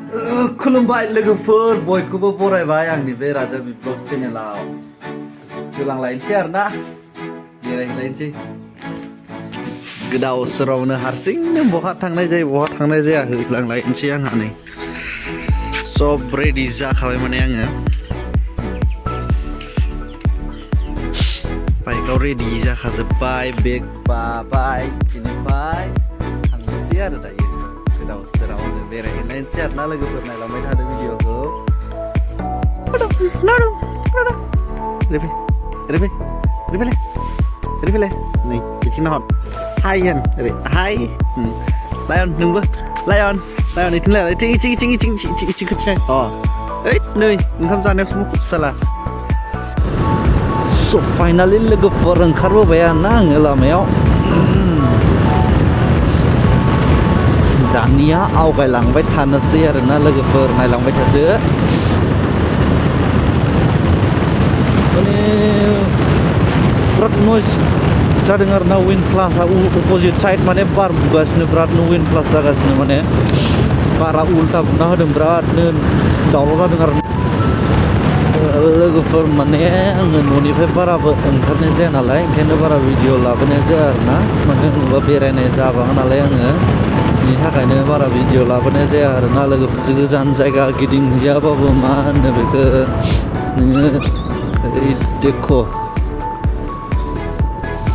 खुलुमबाय लोगोफोर बयखौबो बरायबाय आंनि बे राजा बिप्लब चेनेलाव गोलांलायनोसै आरोना बेरायहैलायनोसै गोदाव सोरावनो हारसिंनो बहा थांनाय जाया होलांलायनोसै आंहा नै सब रेडि जाखाबाय माने आङो बाइकआव रेडि जाखाजोब्बाय बेग बाबाय बेनिफ्राय थांनोसै आरो दायो गोदाव सोरावनो बेरायहैलायनोसै आरोना लोगोफोर नायलांबाय थादों भिडिअखौ नै बिथिंना हर हाय होन ओरै हाय लायन नोंबो लायन इथिं लाय इथिं खोथिनाय अ ओइ नै ओंखाम जानायावसो मुखुब जाला स' फाइनालि लोगोफोर ओंखारबोबाय आरोना आङो लामायाव दानिया आवगायलांबाय थानोसै आरोना लोगोफोर नायलांबाय थादो माने बिराद नयस जादों आरोना विन प्लासआ अपोजिट साइड माने बार बुगासिनो बिरादनो विन प्लास जागासिनो माने बारा उल्टा बुना होदों बिरादनो दावराव जादों आरो लोगोफोर माने आङो न'निफ्राय बाराबो ओंखारनाय जाया नालाय ओंखायनो बारा भिडिअ लाबोनाय जाया आरोना मानो होनोबा बेरायनाय जाबाङा नालाय आङो बिनि थाखायनो बारा भिडिअ लाबोनाय जाया आरोना लोगोफोरजों गोजान जायगा गिदिंहैयाबाबो मा होनो बेखौ नोङो ओरै देख'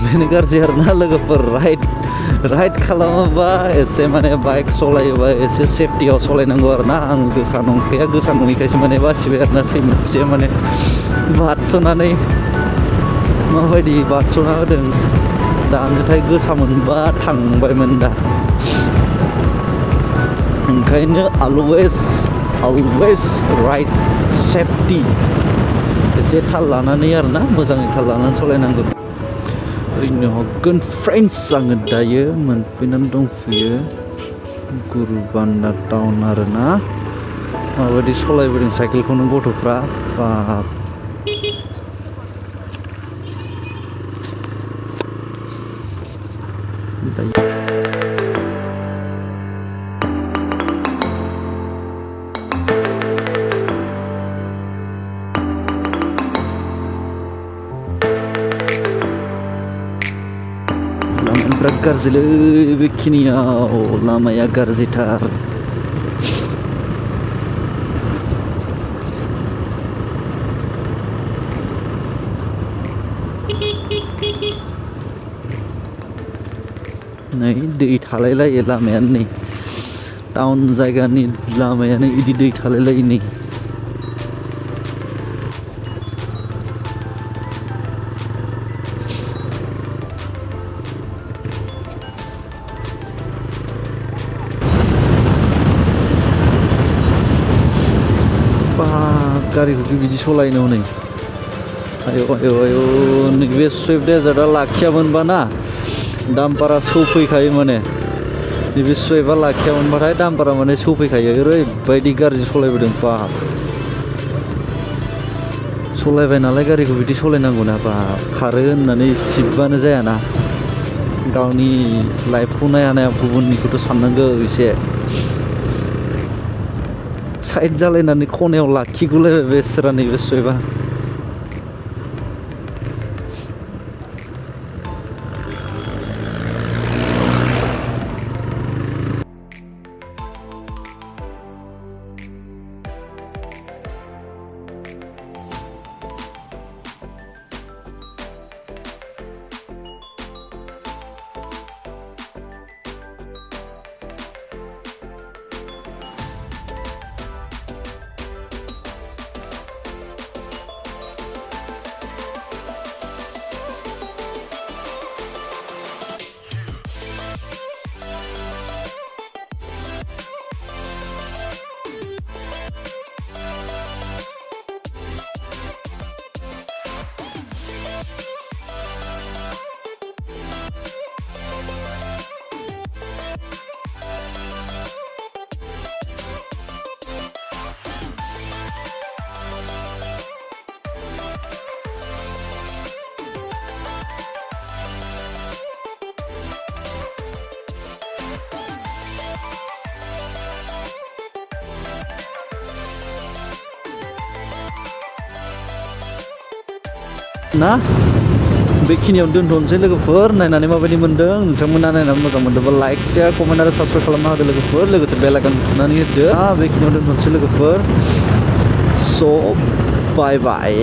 बेनो गाज्रि आरोना लोगोफोर राइड खालामोबा एसे माने बाइक सालायोबा एसे सेफटियाव सालायनांगौ आरोना आं गोसा नंखाया गोसा नङिखायसो माने बासिबाय आरोना सैमासे माने बारस'नानै माबायदि बारस'ना होदों दानोथाय गोसा मोनबा थांबायमोन दा ओंखायनो अलवेज राइड सेफटि एसे थाल लानानै आरोना मोजाङै थाल लानानै सालायनांगौ ओरैनो हगोन फ्रेन्ड्स आङो दायो मोनफैनानै दंफैयो गुरुबान्दा टाउन आरोना माबायदि सालायबोदों साइकेलखौ नों गथ'फ्रा बाब बिराद गाज्रिलै बेखिनियाव लामाया गाज्रिथार नै दै थालायलायो लामायानो नै टाउन जायगानि लामायानो बिदि दै थालायलायो नै गारिखौ बिदि सालायनो हनै आयौ नैबे सुइफ्ट डिजायर्टआ लाखियामोनबा ना दाम्पारा सौफैखायो माने नैबे सुइफ्टआ लाखियामोनबाथाय दाम्पारा माने सौफैखायो ओरैबायदि गाज्रि सालायबोदों बाब सालायबाय नालाय गारिखौ बिदि सालायनांगौना बाब खारो होननानै सिबबानो जायाना गावनि लाइफखौ नाया गुबुननिखौथ' साननांगौ एसे साइड जालायनानै खनायाव लाखिगुलायबाय बेसोरा नैबे सुइफ्टआ ना बेखिनियाव दोनथ'नोसै लोगोफोर नायनानै माबायदि मोनदों नोंथांमोना नायनानै मोजां मोनदोंबा लाइक शेयार कमेन्ट आरो साबस्क्राइब खालामना होदो लोगोफोर लोगोसे बेल आइकन थुनानै होदो बेखिनियाव दोनथ'नोसै लोगोफोर स' बाय बाय